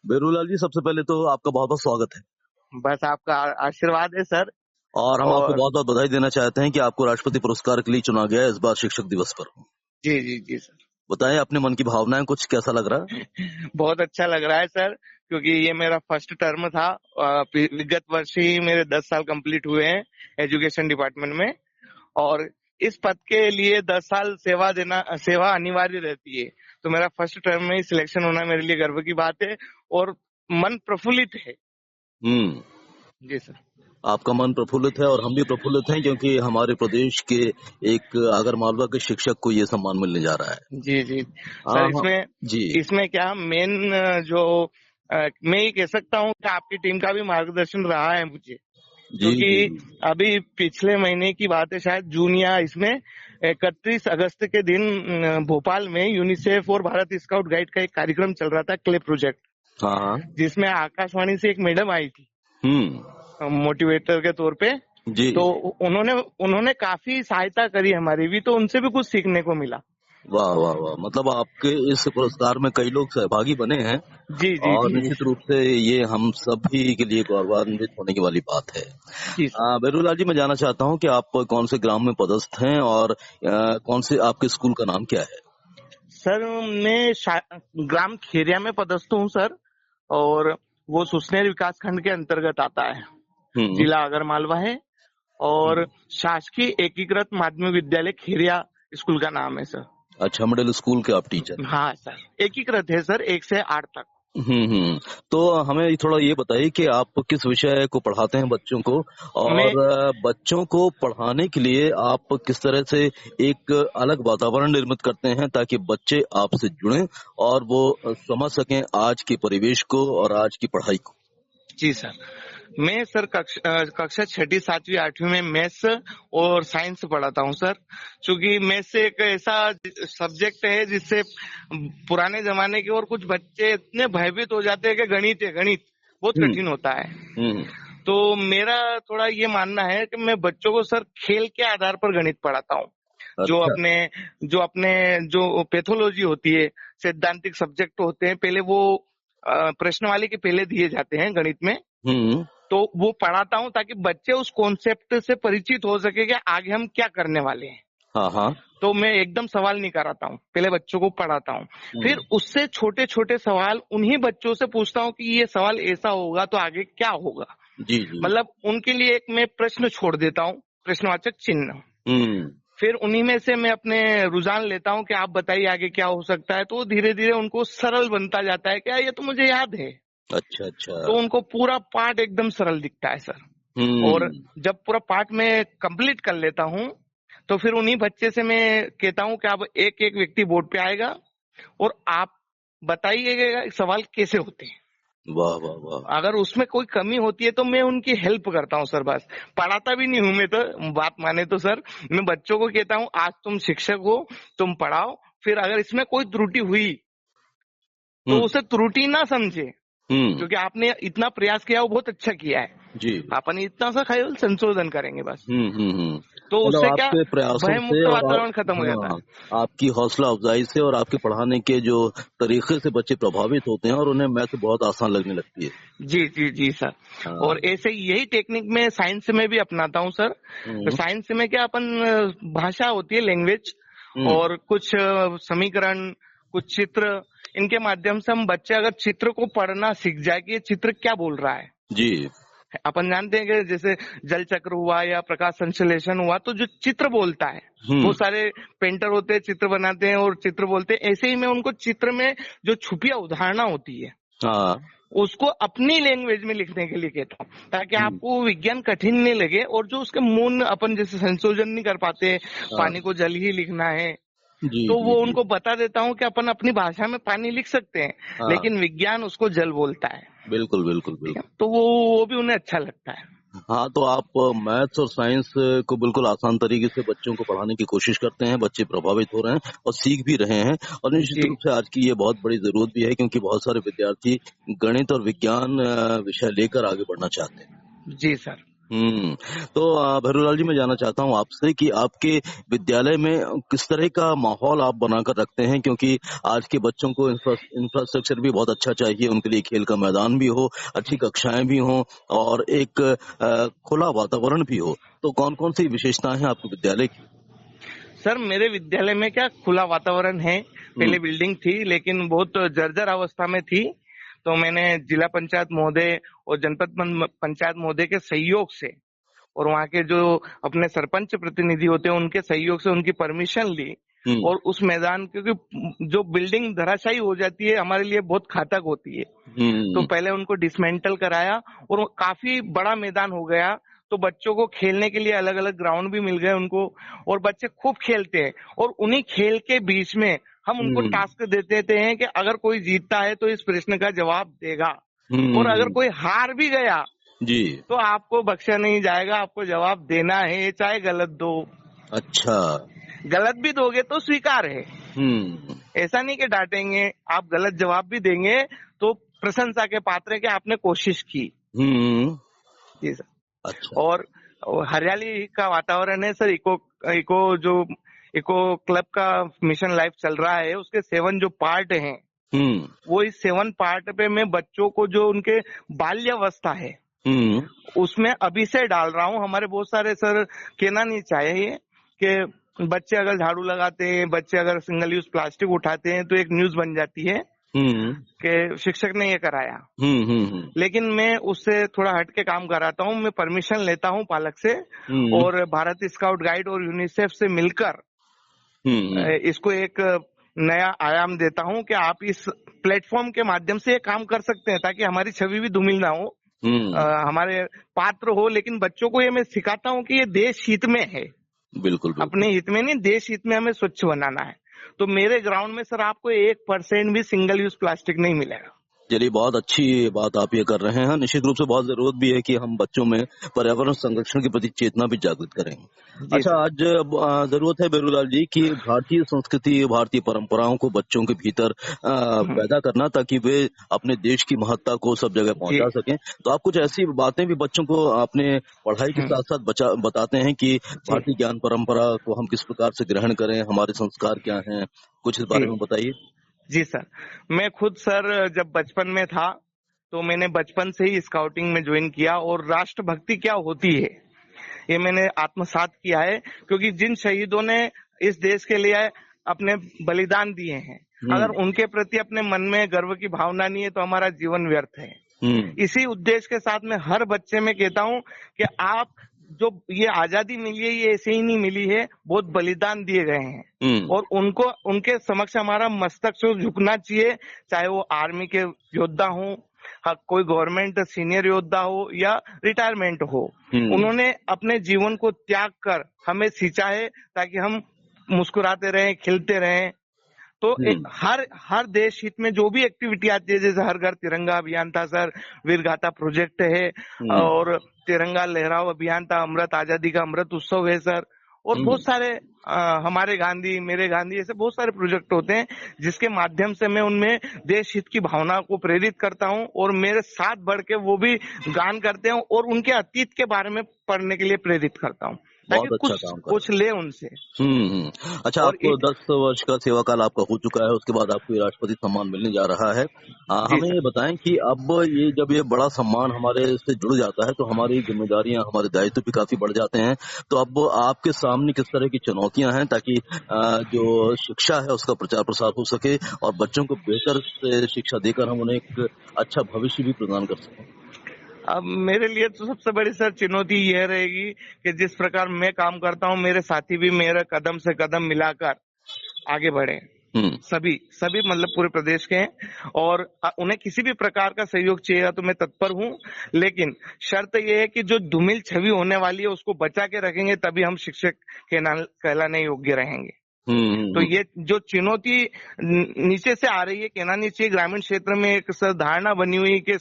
बेरूलाल जी, सबसे पहले तो आपका बहुत-बहुत स्वागत है बस आपका आशीर्वाद है सर। और हम आपको और बहुत-बहुत बधाई देना चाहते हैं कि आपको राष्ट्रपति पुरस्कार के लिए चुना गया है इस बार शिक्षक दिवस पर। जी जी जी सर। बताएं अपने मन की भावनाएं, कुछ कैसा लग रहा है? बहुत अच्छा लग रहा है सर, क्योंकि ये मेरा फर्स्ट टर्म था। विगत वर्ष ही मेरे 10 साल कंप्लीट हुए हैं एजुकेशन डिपार्टमेंट में, और इस पद के लिए 10 साल सेवा अनिवार्य रहती है। तो मेरा फर्स्ट टर्म में ही सिलेक्शन होना मेरे लिए गर्व की बात है और मन प्रफुल्लित है। हम्म। जी सर। आपका मन प्रफुल्लित है और हम भी प्रफुल्लित हैं क्योंकि हमारे प्रदेश के एक आगरमालवा के शिक्षक को ये सम्मान मिलने जा रहा है। जी जी हाँ सर। हाँ जी इसमें क्या मेन जो मैं ये कह सकता हूँ कि आपकी टीम का भी मार्गदर्शन रहा है मुझे, जी क्योंकि जी जी। अभी पिछले महीने की बात है, शायद जून या इसमें 31 अगस्त के दिन भोपाल में यूनिसेफ और भारत स्काउट गाइड का एक कार्यक्रम चल रहा था, क्ले प्रोजेक्ट, हाँ हाँ। जिसमें आकाशवाणी से एक मैडम आई थी मोटिवेटर के तौर पे। जी। तो उन्होंने उन्होंने काफी सहायता करी हमारी भी, तो उनसे भी कुछ सीखने को मिला। वाह वाह वाह, मतलब आपके इस पुरस्कार में कई लोग सहभागी बने हैं जी जी और जी जी निश्चित रूप से ये हम सभी के लिए गौरवान्वित होने की वाली बात है। जी सर। बेरूलाल जी, मैं जानना चाहता हूँ कि आप कौन से ग्राम में पदस्थ हैं और कौन से आपके स्कूल का नाम क्या है? सर मैं ग्राम खेरिया में पदस्थ हूँ सर, और वो सुसनेर विकास खंड के अंतर्गत आता है, हम्म। जिला आगरमालवा है। और शासकीय एकीकृत माध्यमिक विद्यालय खेरिया स्कूल का नाम है सर। अच्छा, मिडिल स्कूल के आप टीचर हैं? हाँ सर, एकीकृत है सर, 1 से 8 तक। हम्म। तो हमें थोड़ा ये बताइए कि आप किस विषय को पढ़ाते हैं बच्चों को, मैं और बच्चों को पढ़ाने के लिए आप किस तरह से एक अलग वातावरण निर्मित करते हैं ताकि बच्चे आपसे जुड़ें और वो समझ सकें आज के परिवेश को और आज की पढ़ाई को। जी सर, मैं सर कक्षा 6ठी 7वीं 8वीं में मैथ्स और साइंस पढ़ाता हूँ सर, क्योंकि मैथ्स एक ऐसा सब्जेक्ट है जिससे पुराने जमाने के और कुछ बच्चे इतने भयभीत हो जाते हैं कि गणित बहुत हम्म कठिन होता है। हम्म। तो मेरा थोड़ा ये मानना है कि मैं बच्चों को सर खेल के आधार पर गणित पढ़ाता हूँ। जो अच्छा। अपने जो पैथोलॉजी होती है, सैद्धांतिक सब्जेक्ट होते हैं, पहले वो प्रश्नवाली के पहले दिए जाते हैं गणित में, हम्म। तो वो पढ़ाता हूँ ताकि बच्चे उस कॉन्सेप्ट से परिचित हो सके कि आगे हम क्या करने वाले हैं। हाँ हाँ। तो मैं एकदम सवाल नहीं कराता हूँ, पहले बच्चों को पढ़ाता हूँ, फिर हम्म। उससे छोटे छोटे सवाल उन्हीं बच्चों से पूछता हूँ कि ये सवाल ऐसा होगा तो आगे क्या होगा। जी जी। मतलब उनके लिए एक मैं प्रश्न छोड़ देता हूँ, प्रश्नवाचक चिन्ह। हम्म। फिर उन्हीं में से मैं अपने रुझान लेता हूँ कि आप बताइए आगे क्या हो सकता है, तो धीरे धीरे उनको सरल बनता जाता है, क्या ये तो मुझे याद है। अच्छा अच्छा। तो उनको पूरा पाठ एकदम सरल दिखता है सर। और हम्म। जब पूरा पाठ में कंप्लीट कर लेता हूँ, तो फिर उन्हीं बच्चे से मैं कहता हूँ कि अब एक एक व्यक्ति बोर्ड पे आएगा और आप बताइएगा सवाल कैसे होते हैं। वाह वाह वाह। अगर उसमें कोई कमी होती है तो मैं उनकी हेल्प करता हूँ सर, बस पढ़ाता भी नहीं हूँ मैं तो, बात माने तो सर मैं बच्चों को कहता हूँ आज तुम शिक्षक हो, तुम पढ़ाओ, फिर अगर इसमें कोई त्रुटि हुई तो हम्म उसे त्रुटि ना समझे, हम्म। क्योंकि आपने इतना प्रयास किया वो बहुत अच्छा किया है, जी। अपन इतना सा केवल संशोधन करेंगे बस। हम्म। तो मतलब उससे क्या आपके प्रयासों भय से मुक्त और वातावरण खत्म हो जाता हाँ, है। आपकी हौसला अफजाई से और आपके पढ़ाने के जो तरीके से बच्चे प्रभावित होते हैं और उन्हें मैथ बहुत आसान लगने लगती है। जी जी जी सर। और हाँ। ऐसे यही टेक्निक मैं साइंस में भी अपनाता हूँ सर। तो हम्म साइंस में क्या अपन भाषा होती है, लैंग्वेज, हम्म। और कुछ समीकरण, कुछ चित्र, इनके माध्यम से हम बच्चे अगर चित्र को पढ़ना सीख जाए कि ये चित्र क्या बोल रहा है। जी। अपन जानते हैं कि जैसे जल चक्र हुआ या प्रकाश संश्लेषण हुआ, तो जो चित्र बोलता है, बहुत सारे पेंटर होते हैं चित्र बनाते हैं और चित्र बोलते हैं, ऐसे ही मैं उनको चित्र में जो छुपी अवधारणा होती है हाँ। उसको अपनी लैंग्वेज में लिखने के लिए कहता हूँ, ताकि हम्म, आपको विज्ञान कठिन नहीं लगे, और जो उसके मूल अपन जैसे संशोधन नहीं कर पाते, हाँ। पानी को जल ही लिखना है, जी तो जी वो जी। उनको बता देता हूँ कि अपन अपनी भाषा में पानी लिख सकते हैं, हाँ। लेकिन विज्ञान उसको जल बोलता है। बिल्कुल बिल्कुल ठीक है, बिल्कुल। तो वो भी उन्हें अच्छा लगता है। हाँ, तो आप मैथ्स और साइंस को बिल्कुल आसान तरीके से बच्चों को पढ़ाने की कोशिश करते हैं, बच्चे प्रभावित हो रहे हैं और सीख भी रहे हैं, और निश्चित जी रूप से आज की ये बहुत बड़ी जरूरत भी है क्योंकि बहुत सारे विद्यार्थी गणित और विज्ञान विषय लेकर आगे बढ़ना चाहते हैं। जी सर। तो भैरूलाल जी, मैं जानना चाहता हूँ आपसे कि आपके विद्यालय में किस तरह का माहौल आप बनाकर रखते हैं, क्योंकि आज के बच्चों को इंफ्रास्ट्रक्चर भी बहुत अच्छा चाहिए, उनके लिए खेल का मैदान भी हो, अच्छी कक्षाएं भी हों और एक खुला वातावरण भी हो। तो कौन कौन सी विशेषताएं हैं आपके विद्यालय की? सर मेरे विद्यालय में क्या खुला वातावरण है। हम्म। पहले बिल्डिंग थी लेकिन बहुत जर्जर अवस्था में थी, तो मैंने जिला पंचायत महोदय और जनपद पंचायत महोदय के सहयोग से और वहाँ के जो अपने सरपंच प्रतिनिधि होते हैं उनके सहयोग से उनकी परमिशन ली। हम्म। और उस मैदान, क्योंकि जो बिल्डिंग धराशायी हो जाती है हमारे लिए बहुत घातक होती है, तो हम्म। पहले उनको डिसमेंटल कराया और वो काफी बड़ा मैदान हो गया। तो बच्चों को खेलने के लिए अलग अलग ग्राउंड भी मिल गए उनको, और बच्चे खूब खेलते हैं। और उन्हीं खेल के बीच में हम उनको हम्म। टास्क दे देते हैं कि अगर कोई जीतता है तो इस प्रश्न का जवाब देगा, और अगर हम्म। कोई हार भी गया जी। तो आपको बख्शा नहीं जाएगा, आपको जवाब देना है, चाहे गलत दो। अच्छा। गलत भी दोगे तो स्वीकार है, हम्म। ऐसा नहीं कि डांटेंगे। आप गलत जवाब भी देंगे तो प्रशंसा के पात्र है कि आपने कोशिश की। हम्म। जी सर। अच्छा। और हरियाली का वातावरण है सर। इको इको जो इको क्लब का मिशन लाइफ चल रहा है, उसके 7 जो पार्ट हैं, हम्म। वो इस 7 पार्ट पे मैं बच्चों को जो उनके बाल्यावस्था है हम्म। उसमें अभी से डाल रहा हूँ। हमारे बहुत सारे सर कहना नहीं चाहिए कि बच्चे अगर झाड़ू लगाते हैं, बच्चे अगर सिंगल यूज प्लास्टिक उठाते हैं तो एक न्यूज बन जाती है हम्म। कि शिक्षक ने ये कराया। हम्म। हम्म। लेकिन मैं उससे थोड़ा हट के काम कराता हूँ। मैं परमिशन लेता हूँ पालक से, हम्म। और भारत स्काउट गाइड और यूनिसेफ से मिलकर हम्म। इसको एक नया आयाम देता हूँ कि आप इस प्लेटफॉर्म के माध्यम से ये काम कर सकते हैं, ताकि हमारी छवि भी धूमिल ना हो, हम्म। हमारे पात्र हो। लेकिन बच्चों को ये मैं सिखाता हूँ कि ये देश हित में है, बिल्कुल बिल्कुल। अपने हित में नहीं, देश हित में हमें स्वच्छ बनाना है। तो मेरे ग्राउंड में सर आपको 1% भी सिंगल यूज प्लास्टिक नहीं मिलेगा। चलिए, बहुत अच्छी बात आप ये कर रहे हैं। निश्चित रूप से बहुत जरूरत भी है कि हम बच्चों में पर्यावरण संरक्षण के प्रति चेतना भी जागृत करें। जी अच्छा, सर। आज जरूरत है भैरूलाल जी कि भारतीय संस्कृति, भारतीय परंपराओं को बच्चों के भीतर हम्म, पैदा करना, ताकि वे अपने देश की महत्ता को सब जगह जी। पहुंचा सकें। तो आप कुछ ऐसी बातें भी बच्चों को अपने पढ़ाई के हम्म, साथ साथ बताते हैं कि जी भारतीय ज्ञान परंपरा को हम किस प्रकार से ग्रहण करें, हमारे संस्कार क्या हैं? कुछ इस जी। बारे में बताइए। जी सर। मैं खुद सर जब बचपन में था तो मैंने बचपन से ही स्काउटिंग में ज्वाइन किया, और राष्ट्रभक्ति क्या होती है ये मैंने आत्मसात किया है। क्योंकि जिन शहीदों ने इस देश के लिए अपने बलिदान दिए हैं, अगर हम्म। उनके प्रति अपने मन में गर्व की भावना नहीं है तो हमारा जीवन व्यर्थ है। हम्म। इसी उद्देश्य के साथ मैं हर बच्चे में कहता हूँ कि आप, जो ये आजादी मिली है ये ऐसे ही नहीं मिली है, बहुत बलिदान दिए गए हैं। हम्म। और उनको, उनके समक्ष हमारा मस्तक से झुकना चाहिए, चाहे वो आर्मी के योद्धा हो, कोई गवर्नमेंट सीनियर योद्धा हो या रिटायरमेंट हो। हम्म। उन्होंने अपने जीवन को त्याग कर हमें सींचा है ताकि हम मुस्कुराते रहें, खिलते रहें। तो हम्म। हर हर देश हित में जो भी एक्टिविटी आती है, जैसे हर घर तिरंगा अभियान था सर, वीरगाथा प्रोजेक्ट है, हम्म। और तिरंगा लहराओ अभियान था, अमृत आजादी का अमृत उत्सव है सर, और हम्म। बहुत सारे हमारे गांधी मेरे गांधी ऐसे बहुत सारे प्रोजेक्ट होते हैं, जिसके माध्यम से मैं उनमें देश हित की भावना को प्रेरित करता हूं, और मेरे साथ बढ़ के वो भी गान करते हैं और उनके अतीत के बारे में पढ़ने के लिए प्रेरित करता हूं, ताकि बहुत अच्छा कुछ काम कर रहे कुछ ले उनसे। हैं। अच्छा, और आपको 10 वर्ष का सेवा काल आपका हो चुका है, उसके बाद आपको ये राष्ट्रपति सम्मान मिलने जा रहा है। जी हमें सर। ये बताएं कि अब ये जब ये बड़ा सम्मान हमारे से जुड़ जाता है, तो हमारी जिम्मेदारियां, हमारे दायित्व भी काफी बढ़ जाते हैं। तो अब आपके सामने किस तरह की चुनौतियां हैं, ताकि जो शिक्षा है उसका प्रचार प्रसार हो सके और बच्चों को बेहतर से शिक्षा देकर हम उन्हें एक अच्छा भविष्य भी प्रदान कर सकें? अब मेरे लिए तो सबसे बड़ी सर चुनौती यह रहेगी कि जिस प्रकार मैं काम करता हूँ, मेरे साथी भी मेरे कदम से कदम मिलाकर आगे बढ़े। हम्म। सभी सभी मतलब पूरे प्रदेश के हैं, और उन्हें किसी भी प्रकार का सहयोग चाहिए तो मैं तत्पर हूँ। लेकिन शर्त यह है कि जो धूमिल छवि होने वाली है उसको बचा के रखेंगे, तभी हम शिक्षक कहलाने योग्य रहेंगे। तो हम्म। ये जो चुनौती नीचे से आ रही है, कहना नहीं चाहिए, ग्रामीण क्षेत्र में एक धारणा बनी हुई है कि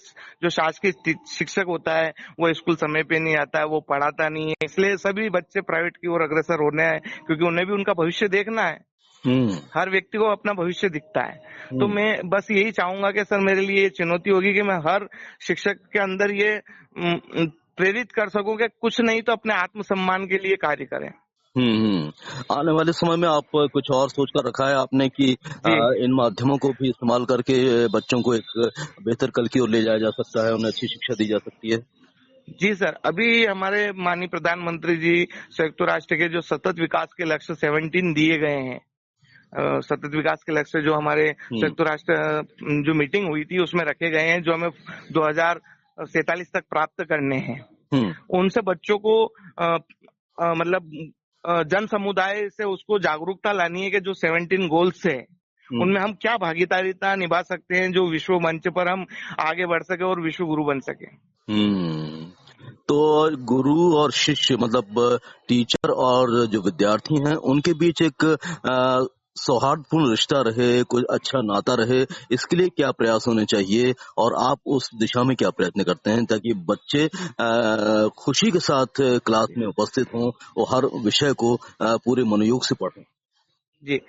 जो शासकीय शिक्षक होता है वो स्कूल समय पे नहीं आता है, वो पढ़ाता नहीं है, इसलिए सभी बच्चे प्राइवेट की ओर अग्रसर होने हैं, क्योंकि उन्हें भी उनका भविष्य देखना है। हम्म। हर व्यक्ति को अपना भविष्य दिखता है। तो हम्म। मैं बस यही चाहूंगा कि सर मेरे लिए ये चुनौती होगी कि मैं हर शिक्षक के अंदर ये प्रेरित कर सकूं कि कुछ नहीं तो अपने आत्मसम्मान के लिए कार्य करें। आने वाले समय में आप कुछ और सोच कर रखा है आपने कि जी। इन माध्यमों को भी इस्तेमाल करके बच्चों को एक बेहतर कल की ओर ले जाया जा सकता है, उन्हें अच्छी शिक्षा दी जा सकती है? जी सर, अभी हमारे माननीय प्रधानमंत्री जी संयुक्त राष्ट्र के जो सतत विकास के लक्ष्य 17 दिए गए हैं, सतत विकास के लक्ष्य जो हमारे हुँ, संयुक्त राष्ट्र जो मीटिंग हुई थी उसमें रखे गए हैं, जो हमें 2047 तक प्राप्त करने हैं। हुँ, उनसे बच्चों को मतलब जन समुदाय से उसको जागरूकता लानी है कि जो 17 गोल्स है हुँ, उनमें हम क्या भागीदारिता निभा सकते हैं, जो विश्व मंच पर हम आगे बढ़ सके और विश्व गुरु बन सके। हुँ। तो गुरु और शिष्य मतलब टीचर और जो विद्यार्थी हैं, उनके बीच एक सौहार्दपूर्ण रिश्ता रहे, कोई अच्छा नाता रहे, इसके लिए क्या प्रयास होने चाहिए? और आप उस दिशा में क्या प्रयत्न करते हैं ताकि बच्चे खुशी के साथ क्लास में उपस्थित हों और हर विषय को पूरे मनोयोग से पढ़ें? जी।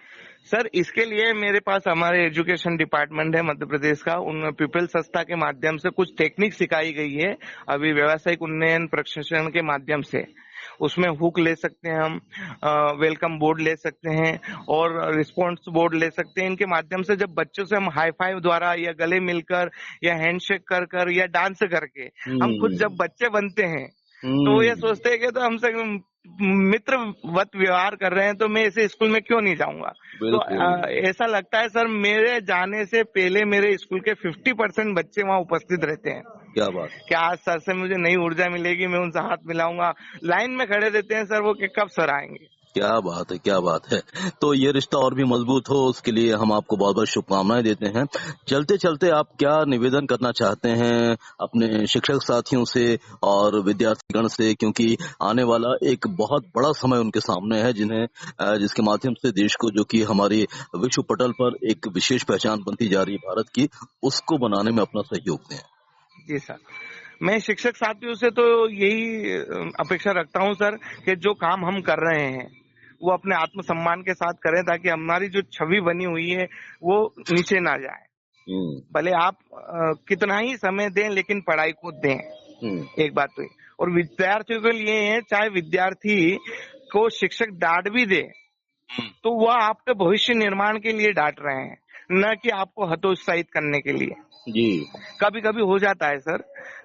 सर, इसके लिए मेरे पास हमारे एजुकेशन डिपार्टमेंट है मध्य प्रदेश का, उन पीपल संस्था के माध्यम से कुछ टेक्निक सिखाई गई है, अभी व्यावसायिक उन्नयन प्रशिक्षण के माध्यम से। उसमें हुक ले सकते हैं हम, वेलकम बोर्ड ले सकते हैं और रिस्पॉन्स बोर्ड ले सकते हैं। इनके माध्यम से जब बच्चों से हम हाई फाइव द्वारा या गले मिलकर या हैंडशेक कर कर या डांस करके हम खुद हुँ, जब बच्चे बनते हैं, तो वो ये हुँ, सोचते हैं कि तो हमसे मित्रवत व्यवहार कर रहे हैं, तो मैं ऐसे स्कूल में क्यों नहीं जाऊंगा। तो बिल्कुल, ऐसा लगता है सर, मेरे जाने से पहले मेरे स्कूल के 50% बच्चे वहाँ उपस्थित रहते हैं क्या बात! कि आज सर से मुझे नई ऊर्जा मिलेगी, मैं उनसे हाथ मिलाऊंगा। लाइन में खड़े रहते हैं सर वो कि कब सर आएंगे। क्या बात है, क्या बात है। तो ये रिश्ता और भी मजबूत हो उसके लिए हम आपको बहुत-बहुत शुभकामनाएँ देते हैं। चलते-चलते आप क्या निवेदन करना चाहते हैं अपने शिक्षक साथियों से और विद्यार्थीगण से क्योंकि आने वाला एक बहुत बड़ा समय उनके सामने है जिसके माध्यम से देश को जो कि हमारी विश्व पटल पर एक विशेष पहचान बनती जा रही है भारत की, उसको बनाने में अपना सहयोग दें। जी सर, मैं शिक्षक साथियों से तो यही अपेक्षा रखता हूँ सर कि जो काम हम कर रहे हैं वो अपने आत्मसम्मान के साथ करें, ताकि हमारी जो छवि बनी हुई है वो नीचे ना जाए। हुँ, भले आप कितना ही समय दें लेकिन पढ़ाई को दें, हुँ, एक बात तो ये। और विद्यार्थियों के लिए है, चाहे विद्यार्थी को शिक्षक डांट भी दे हुँ। तो वह आपके भविष्य निर्माण के लिए डांट रहे हैं, न कि आपको हतोत्साहित करने के लिए। जी। कभी कभी हो जाता है सर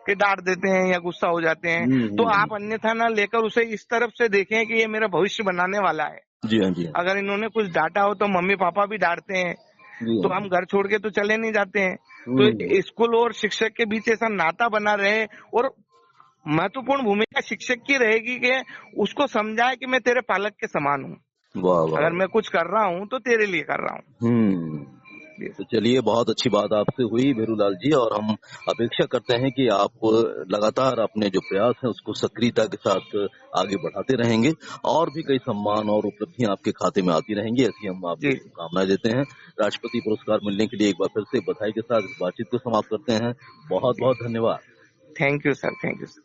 कि डांट देते हैं या गुस्सा हो जाते हैं, हुँ, तो हुँ, हुँ। आप अन्यथा ना लेकर उसे इस तरफ से देखें कि ये मेरा भविष्य बनाने वाला है। जी हाँ, जी हाँ। अगर इन्होंने कुछ डांटा हो तो मम्मी पापा भी डांटते हैं, जी तो हाँ, हम जी। घर छोड़ के तो चले नहीं जाते हैं। हुँ, तो स्कूल और शिक्षक के बीच ऐसा नाता बना रहे, और महत्वपूर्ण भूमिका शिक्षक की रहेगी कि उसको समझाए कि मैं तेरे पालक के समान हूँ। वाह, वाह, अगर वाह! मैं कुछ कर रहा हूँ तो तेरे लिए कर रहा हूँ। हुँ। जी तो चलिए बहुत अच्छी बात आपसे हुई भेरूलाल जी और हम अपेक्षा करते हैं कि आप लगातार अपने जो प्रयास हैं उसको सक्रियता के साथ आगे बढ़ाते रहेंगे और भी कई सम्मान और उपलब्धियाँ आपके खाते में आती रहेंगी, ऐसी हम आपको जी। शुभकामनाएँ देते हैं। राष्ट्रपति पुरस्कार मिलने के लिए एक बार फिर से बधाई के साथ इस बातचीत को समाप्त करते हैं। जी, बहुत-बहुत धन्यवाद। Thank you sir, thank you sir.